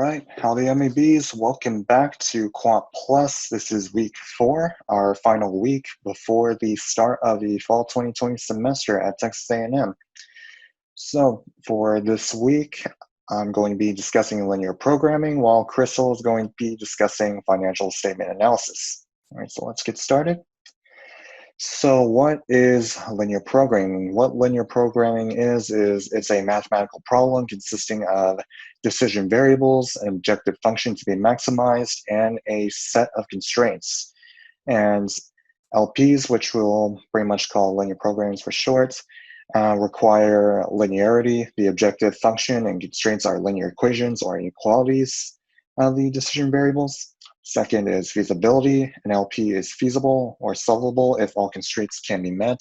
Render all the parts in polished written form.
right, howdy MEBs. Welcome back to Quant Plus. This is week 4, our final week before the start of the fall 2020 semester at Texas A&M. So for this week, I'm going to be discussing linear programming while Crystal is going to be discussing financial statement analysis. All right, so let's get started. So what is linear programming? What linear programming is it's a mathematical problem consisting of decision variables, an objective function to be maximized, and a set of constraints. And LPs, which we'll pretty much call linear programs for short, require linearity. The objective function and constraints are linear equations or inequalities of the decision variables. Second is feasibility. An LP is feasible or solvable if all constraints can be met.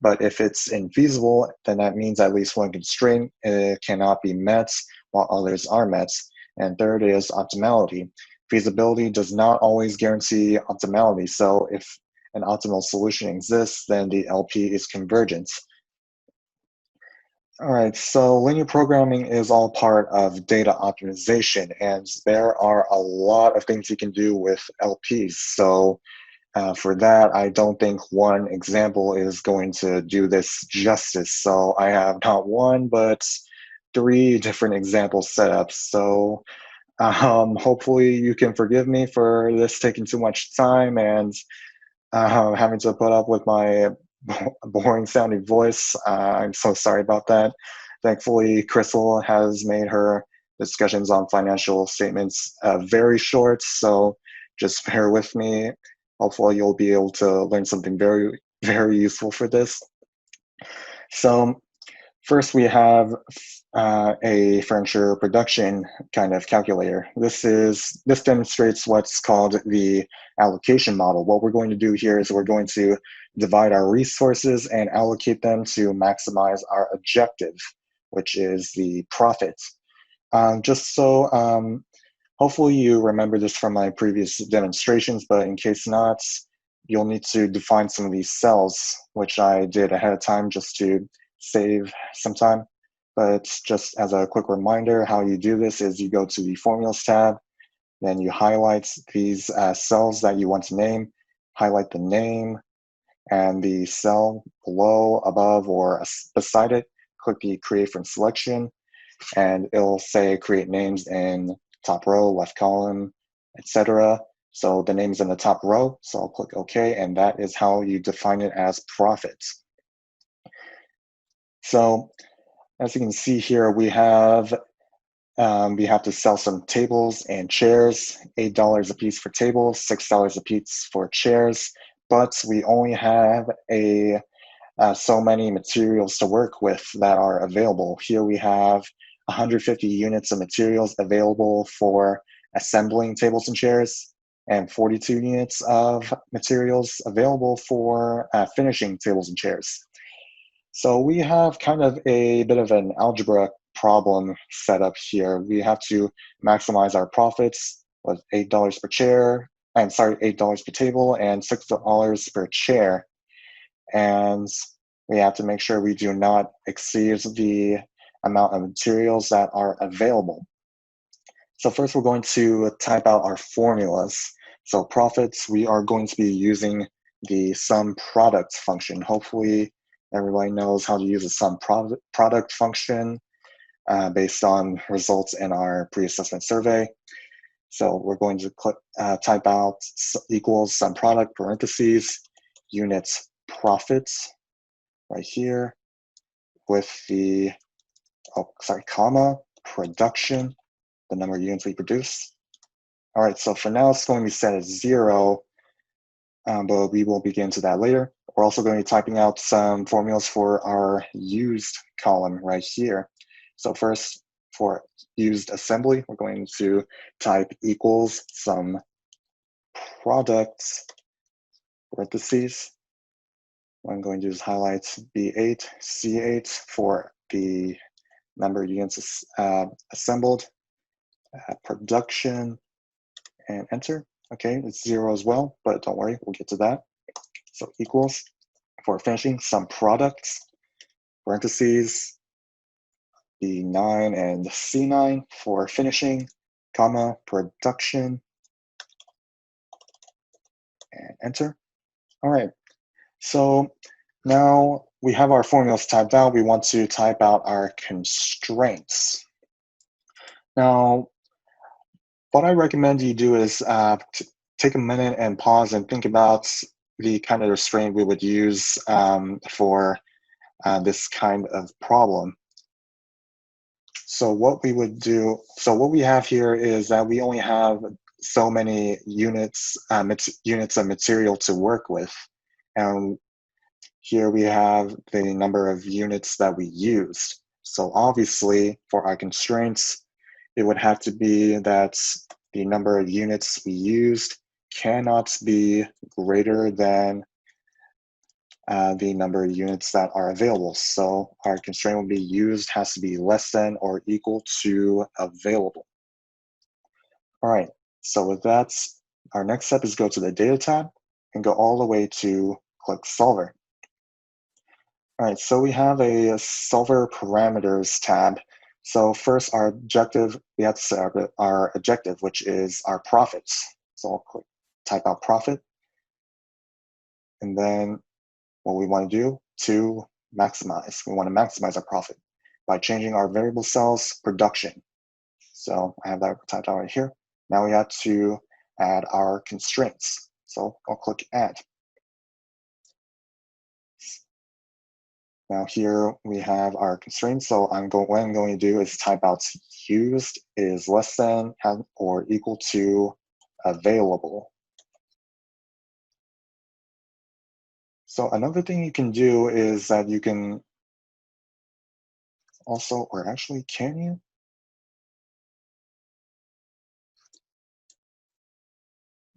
But if it's infeasible, then that means at least one constraint cannot be met while others are met. And third is optimality. Feasibility does not always guarantee optimality. So if an optimal solution exists, then the LP is convergent. All right, so linear programming is all part of data optimization, and there are a lot of things you can do with LPs. So for that, I don't think one example is going to do this justice. So I have not one, but 3 different examples set up. So hopefully you can forgive me for this taking too much time and having to put up with my boring sounding voice. I'm so sorry about that. Thankfully, Crystal has made her discussions on financial statements very short, so just bear with me. Hopefully you'll be able to learn something very, very useful for this. So first we have a furniture production kind of calculator. This demonstrates what's called the allocation model. What we're going to do here is we're going to divide our resources and allocate them to maximize our objective, which is the profit. Hopefully you remember this from my previous demonstrations, but in case not, you'll need to define some of these cells, which I did ahead of time just to save some time. But just as a quick reminder, how you do this is you go to the Formulas tab, then you highlight these cells that you want to name, highlight the name, and the cell below, above, or beside it, click the Create from Selection, and it'll say create names in top row, left column, etc. So the name's in the top row, so I'll click OK, and that is how you define it as profits. So as you can see here, we have to sell some tables and chairs, $8 a piece for tables, $6 a piece for chairs, but we only have so many materials to work with that are available. Here we have 150 units of materials available for assembling tables and chairs, and 42 units of materials available for finishing tables and chairs. So we have kind of a bit of an algebra problem set up here. We have to maximize our profits with $8 per chair, $8 per table and $6 per chair. And we have to make sure we do not exceed the amount of materials that are available. So first we're going to type out our formulas. So profits, we are going to be using the sum product function. Hopefully everybody knows how to use a sum product function based on results in our pre-assessment survey. So we're going to type out equals sum product parentheses units profits right here with the comma production, the number of units we produce. All right, so for now it's going to be set as 0, but we will begin to that later. We're also going to be typing out some formulas for our used column right here. So first, for used assembly, we're going to type equals sum products parentheses. What I'm going to do is highlight B8, C8 for the number of units assembled, production, and enter. Okay, it's 0 as well, but don't worry, we'll get to that. So equals, for finishing, sum products, parentheses, B9 and C9 for finishing, comma, production, and enter. All right, so now we have our formulas typed out. We want to type out our constraints. Now, what I recommend you do is take a minute and pause and think about the kind of restraint we would use for this kind of problem. So what we would do, so what we have here is that we only have so many units of material to work with. And here we have the number of units that we used. So obviously for our constraints, it would have to be that the number of units we used cannot be greater than the number of units that are available. So our constraint will be used has to be less than or equal to available. All right, so with that, our next step is go to the data tab and go all the way to click solver. All right, so we have a solver parameters tab. So first our objective, we have to set our objective, which is our profits. So I'll click type out profit. And then what we want to do to maximize. We want to maximize our profit by changing our variable cells production. So I have that typed out right here. Now we have to add our constraints. So I'll click add. Now here we have our constraints. So what I'm going to do is type out used is less than or equal to available. So another thing you can do is that you can also, or actually, can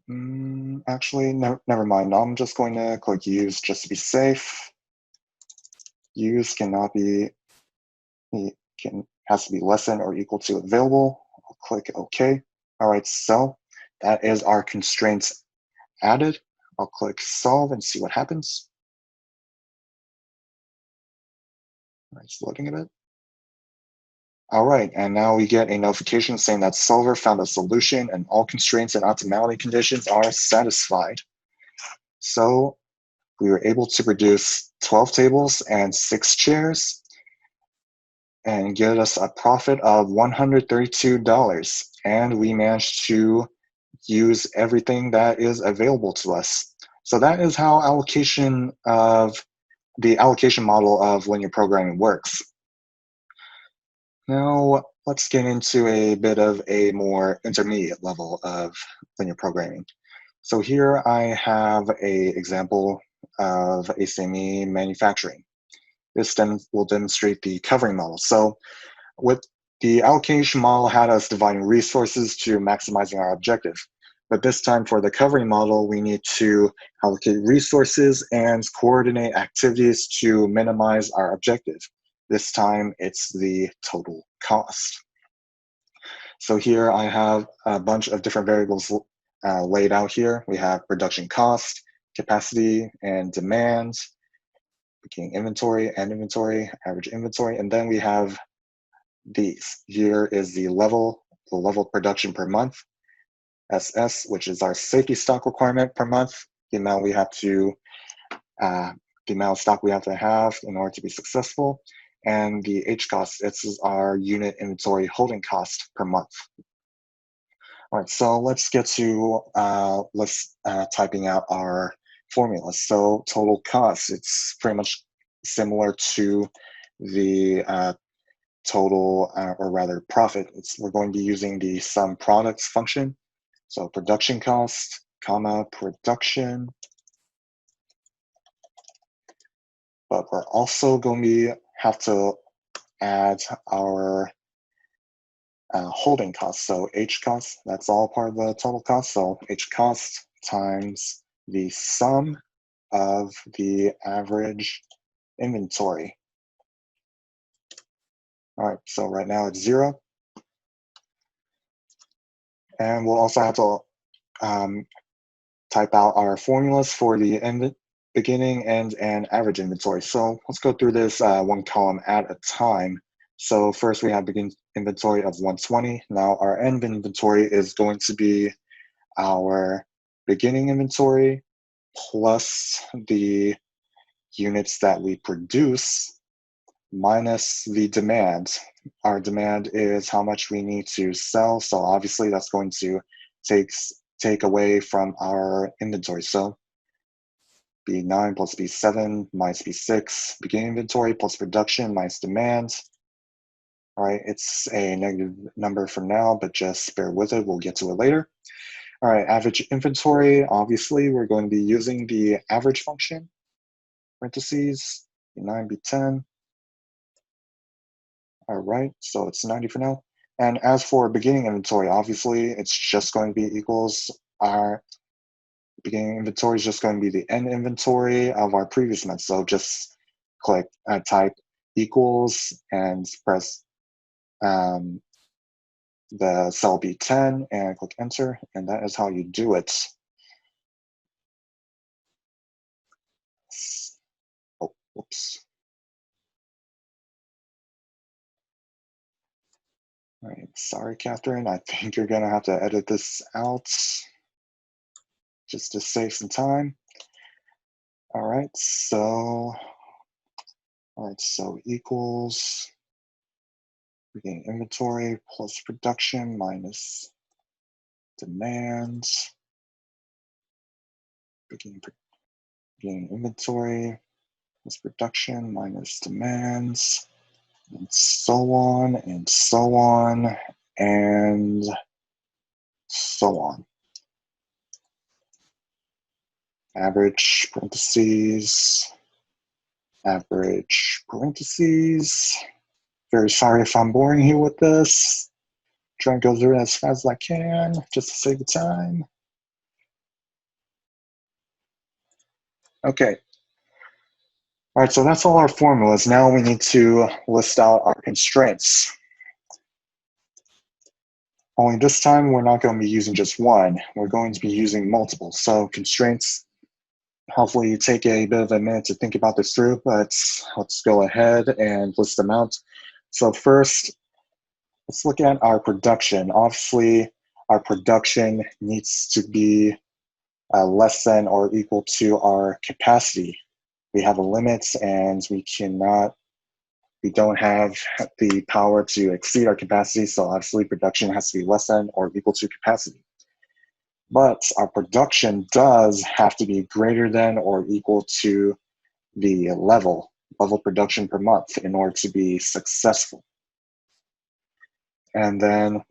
you? Actually, never mind. I'm just going to click use just to be safe. Use cannot be, has to be less than or equal to available. I'll click OK. All right, so that is our constraints added. I'll click solve and see what happens. All right, it's loading a bit. All right, and now we get a notification saying that solver found a solution and all constraints and optimality conditions are satisfied. So we were able to produce 12 tables and 6 chairs and get us a profit of $132. And we managed to use everything that is available to us. So that is how the allocation model of linear programming works. Now, let's get into a bit of a more intermediate level of linear programming. So here I have an example of ASME manufacturing. This will demonstrate the covering model. So with the allocation model had us dividing resources to maximizing our objective. But this time for the covering model, we need to allocate resources and coordinate activities to minimize our objective. This time it's the total cost. So here I have a bunch of different variables laid out here. We have production cost, capacity, and demand, beginning inventory, end inventory, average inventory, and then we have these. Here is the level production per month, SS, which is our safety stock requirement per month, the amount we have to, the amount of stock we have to have in order to be successful, and the H cost, this is our unit inventory holding cost per month. All right, so let's get to typing out our formula. So total cost, it's pretty much similar to the total, or rather profit. We're going to be using the sum products function. So production cost, comma, production. But we're also going to have to add our holding cost. So H cost, that's all part of the total cost. So H cost times the sum of the average inventory. All right, so right now it's 0. And we'll also have to type out our formulas for the beginning, end, and average inventory. So let's go through this one column at a time So first we have begin inventory of 120. Now our end inventory is going to be our beginning inventory plus the units that we produce minus the demand. Our demand is how much we need to sell. So obviously that's going to take away from our inventory. So B9 plus B7 minus B6, beginning inventory plus production minus demand. All right, it's a negative number for now, but just bear with it. We'll get to it later. All right, average inventory. Obviously, we're going to be using the average function, parentheses, B9, B10. All right, so it's 90 for now. And as for beginning inventory, obviously, it's just going to be equals our beginning inventory is just going to be the end inventory of our previous month. So just click type equals and press the cell B10 and click enter, and that is how you do it. Oh, whoops. All right, sorry, Catherine. I think you're gonna have to edit this out just to save some time. All right, so equals beginning inventory plus production minus demand. Beginning inventory plus production minus demands, and so on and so on and so on. Average parentheses, average parentheses. Very sorry if I'm boring you with this. Try and go through it as fast as I can just to save the time. Okay. All right, so that's all our formulas. Now we need to list out our constraints. Only this time, we're not going to be using just one. We're going to be using multiple. So constraints, hopefully you take a bit of a minute to think about this through, but let's go ahead and list them out. So first, let's look at our production. Obviously, our production needs to be less than or equal to our capacity. We have a limit and we don't have the power to exceed our capacity, so obviously production has to be less than or equal to capacity. But our production does have to be greater than or equal to the level production per month in order to be successful. And then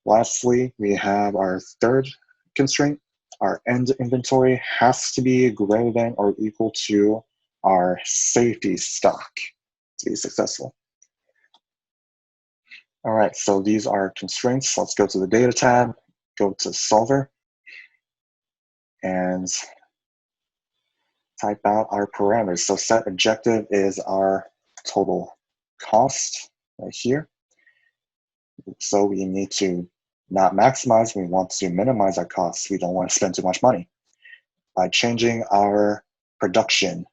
lastly, we have our third constraint. Our end inventory has to be greater than or equal to our safety stock to be successful. All right, so these are constraints. Let's go to the data tab, go to solver, and type out our parameters. So set objective is our total cost right here. So we need to not maximize, we want to minimize our costs. We don't want to spend too much money by changing our production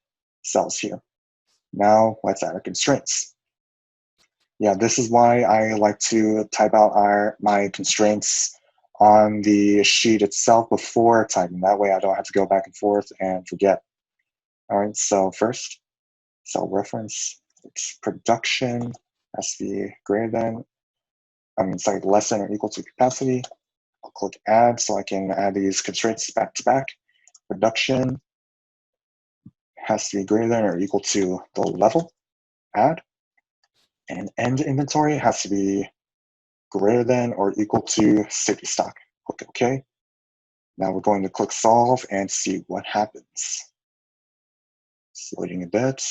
cells here. Now let's add our constraints. Yeah, this is why I like to type out my constraints on the sheet itself before typing. That way I don't have to go back and forth and forget. All right, so first, cell reference, it's production has to be less than or equal to capacity. I'll click add so I can add these constraints back to back. Production has to be greater than or equal to the level, add. And end inventory has to be greater than or equal to safety stock. Click OK. Now we're going to click solve and see what happens. It's loading a bit.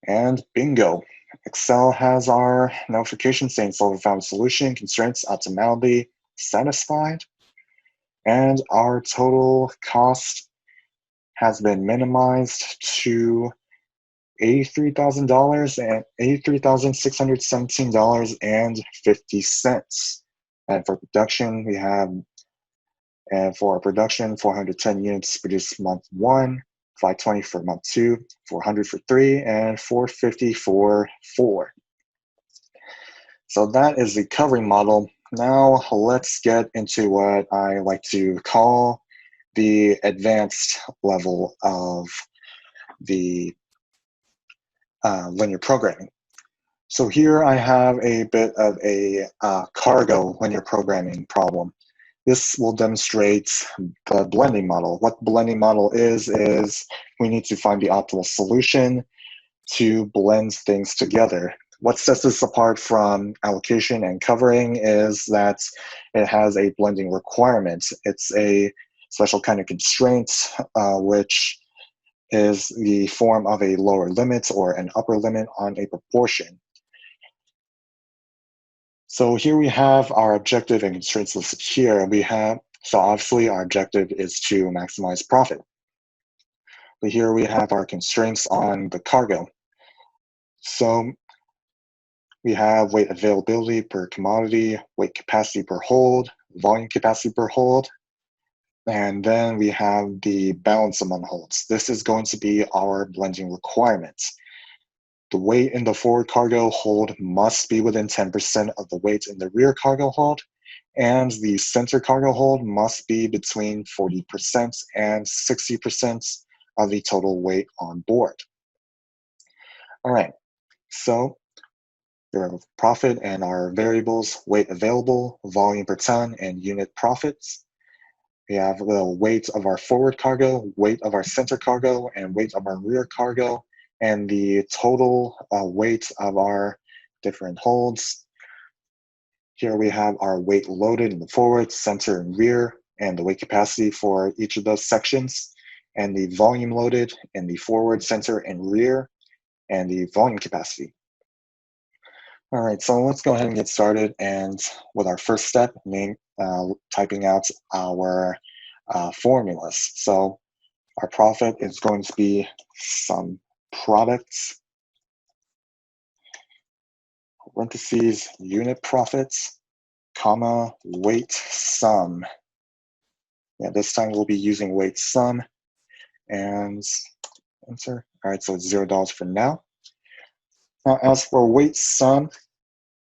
And bingo. Excel has our notification saying solver found a solution, constraints optimally satisfied, and our total cost has been minimized to $83,000 and $83,617.50. And for production, for our production, 410 units produced month 1, 520 for month 2, 400 for 3, and 450 for 4. So that is the covering model. Now let's get into what I like to call the advanced level of the linear programming. So here I have a bit of a cargo linear programming problem. This will demonstrate the blending model. What the blending model is we need to find the optimal solution to blend things together. What sets this apart from allocation and covering is that it has a blending requirement. It's a special kind of constraint, which is the form of a lower limit or an upper limit on a proportion. So here we have our objective and constraints listed here. So obviously our objective is to maximize profit. But here we have our constraints on the cargo. So we have weight availability per commodity, weight capacity per hold, volume capacity per hold, and then we have the balance among holds. This is going to be our blending requirements. The weight in the forward cargo hold must be within 10% of the weight in the rear cargo hold, and the center cargo hold must be between 40% and 60% of the total weight on board. All right, so there are profit and our variables: weight available, volume per ton, and unit profits. We have the weight of our forward cargo, weight of our center cargo, and weight of our rear cargo, and the total weight of our different holds. Here we have our weight loaded in the forward, center, and rear, and the weight capacity for each of those sections, and the volume loaded in the forward, center, and rear, and the volume capacity. All right, so let's go ahead and get started. And with our first step, typing out our formulas. So our profit is going to be some products, parentheses, unit profits, comma, weight sum. Yeah, this time we'll be using weight sum and enter. All right, so it's $0 for now. Now, as for weight sum,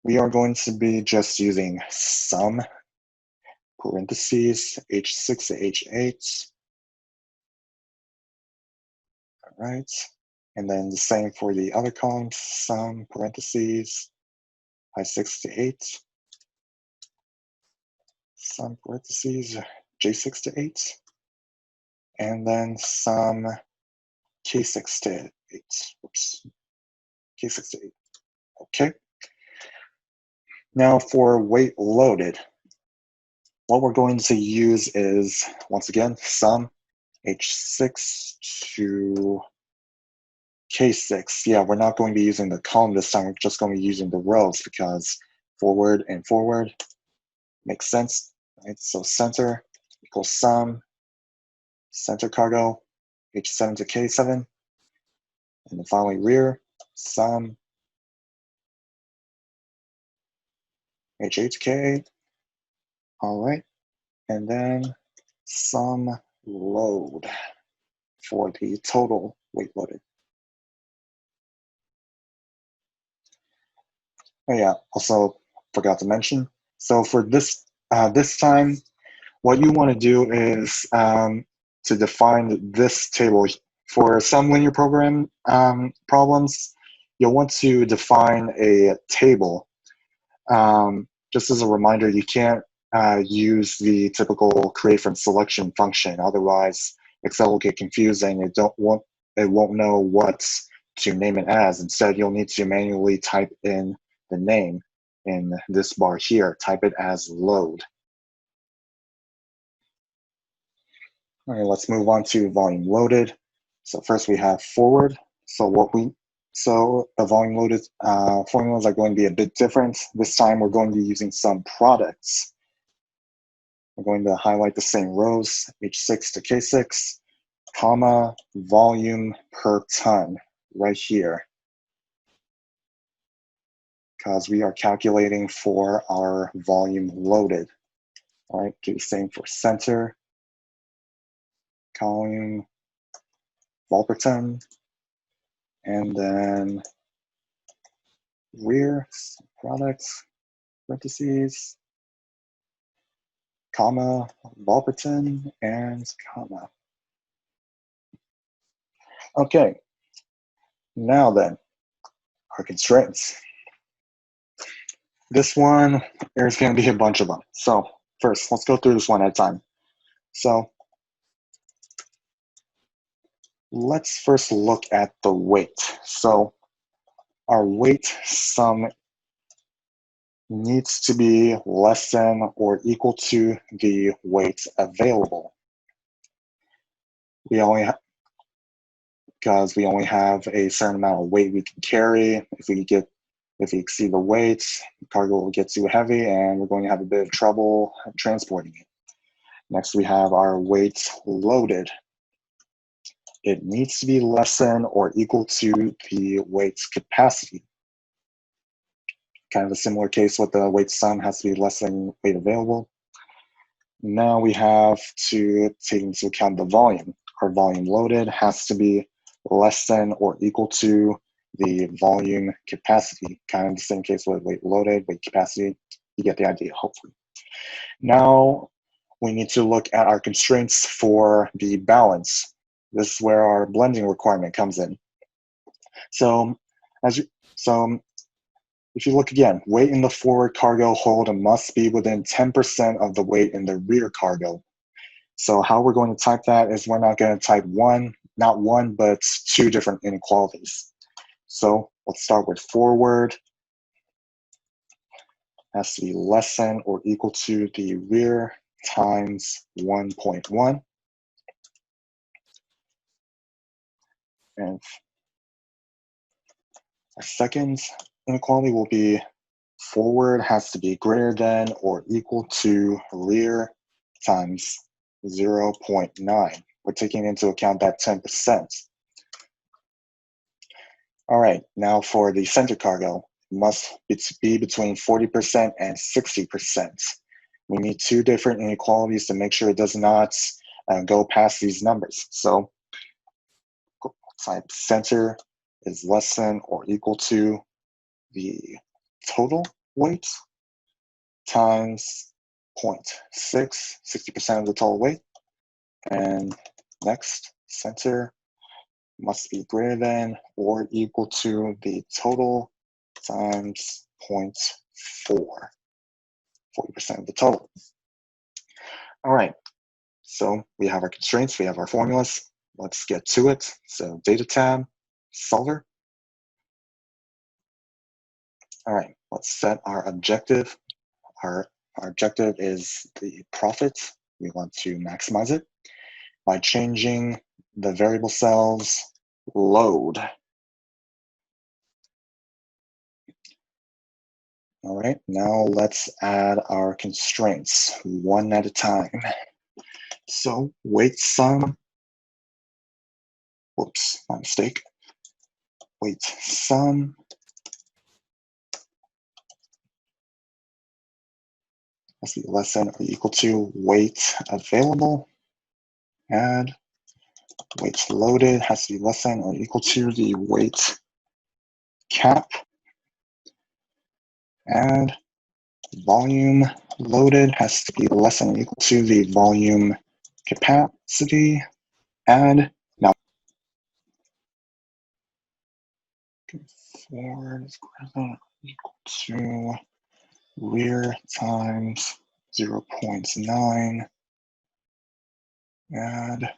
we are going to be just using sum, parentheses, H6 to H8. All right, and then the same for the other columns, sum, parentheses, I6 to 8, sum, parentheses, J6 to 8, and then sum, K6 to 8. Oops, K6 to 8. Okay. Now for weight loaded, what we're going to use is, once again, sum, H6 to K6. Yeah, we're not going to be using the column this time. We're just going to be using the rows because forward and forward makes sense. Right? So center equals sum, center cargo, H7 to K7. And then finally rear, sum, H8 to K8. All right. And then sum load for the total weight loaded. Oh yeah, also forgot to mention. So for this time, what you want to do is to define this table. For some linear program problems, you'll want to define a table. Just as a reminder, you can't use the typical create from selection function. Otherwise, Excel will get confused and it won't know what to name it as. Instead, you'll need to manually type in the name in this bar here. Type it as load. All right, let's move on to volume loaded. So first we have forward. So the volume loaded formulas are going to be a bit different. This time we're going to be using some products. We're going to highlight the same rows, H6 to K6, comma, volume per ton, right here. Because we are calculating for our volume loaded. All right, do the same for center, column, vol per ton, and then rear products, parentheses, comma, vol per ton, and comma. Okay, now then, our constraints. This one, there's going to be a bunch of them. So first, let's go through this one at a time. So let's first look at the weight. So our weight sum needs to be less than or equal to the weight available. Because we only have a certain amount of weight we can carry. If we exceed the weight, the cargo will get too heavy and we're going to have a bit of trouble transporting it. Next, we have our weight loaded. It needs to be less than or equal to the weight's capacity. Kind of a similar case with the weight sum has to be less than weight available. Now we have to take into account the volume. Our volume loaded has to be less than or equal to the volume capacity. Kind of the same case with weight loaded, weight capacity. You get the idea, hopefully. Now we need to look at our constraints for the balance. This is where our blending requirement comes in. So if you look again, weight in the forward cargo hold must be within 10% of the weight in the rear cargo. So how we're going to type that is we're not going to type not one, but two different inequalities. So let's start with forward. Has to be less than or equal to the rear times 1.1. And our second inequality will be forward has to be greater than or equal to rear times 0.9. We're taking into account that 10%. All right, now for the center cargo, must be between 40% and 60%. We need two different inequalities to make sure it does not go past these numbers. So type center is less than or equal to the total weight times 0.6, 60% of the total weight. And next, center must be greater than or equal to the total times 0.4, 40% of the total. All right, so we have our constraints, we have our formulas. Let's get to it. So data tab, solver. All right, let's set our objective. Our objective is the profit. We want to maximize it by changing the variable cells load. All right, now let's add our constraints one at a time. So weight sum, whoops, my mistake. Weight sum must be less than or equal to weight available. Add weight loaded has to be less than or equal to the weight cap. Add volume loaded has to be less than or equal to the volume capacity. Add now forward is greater than or equal to rear times 0.9. Add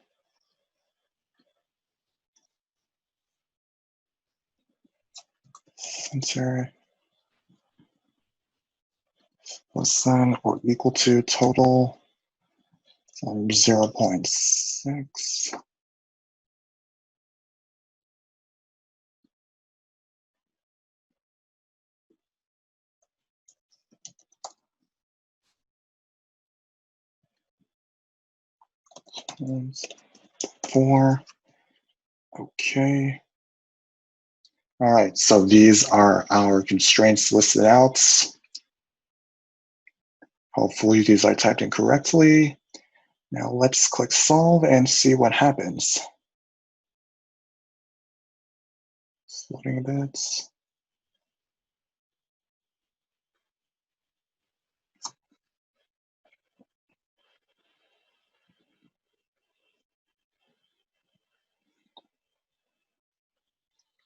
center less than or equal to total 0.6. Times 4. Okay. All right, so these are our constraints listed out. Hopefully these are typed in correctly. Now let's click solve and see what happens. Just loading a bit.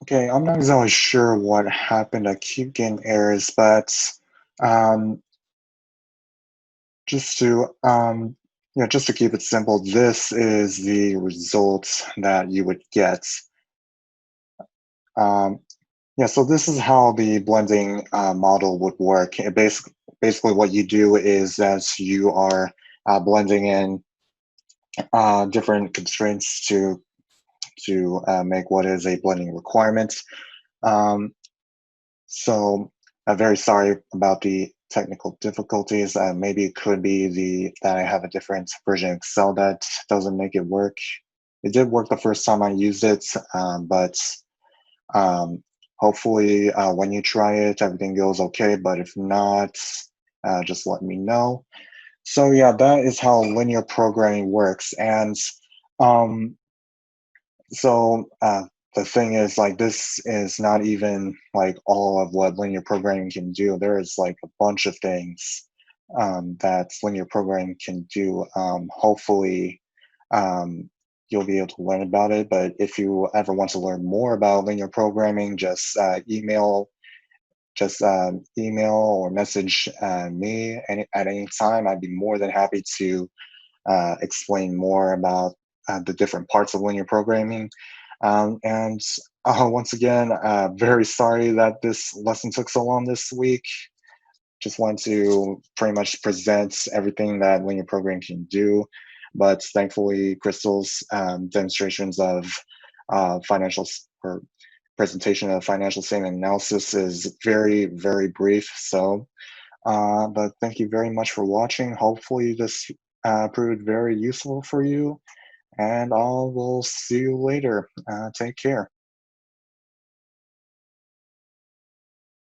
Okay, I'm not exactly sure what happened. I keep getting errors, but um, just to just to keep it simple, this is the result that you would get. Um, yeah, so this is how the blending model would work. Basically, what you do is that you are blending in different constraints to make what is a blending requirement. Um, So I'm very sorry about the technical difficulties. Maybe it could be that I have a different version of Excel that doesn't make it work. It did work the first time I used it, but um, hopefully when you try it, everything goes okay. But if not, just let me know. So yeah, that is how linear programming works. And um, so the thing is, like, this is not even like all of what linear programming can do. There is like a bunch of things that linear programming can do. Hopefully, um, you'll be able to learn about it. But if you ever want to learn more about linear programming, just email or message me at any time. I'd be more than happy to explain more about the different parts of linear programming. And once again, very sorry that this lesson took so long this week. Just want to pretty much present everything that linear programming can do. But thankfully, Crystal's demonstrations of financial or presentation of financial statement analysis is very, very brief. But thank you very much for watching. Hopefully, this proved very useful for you, and I will see you later. Take care.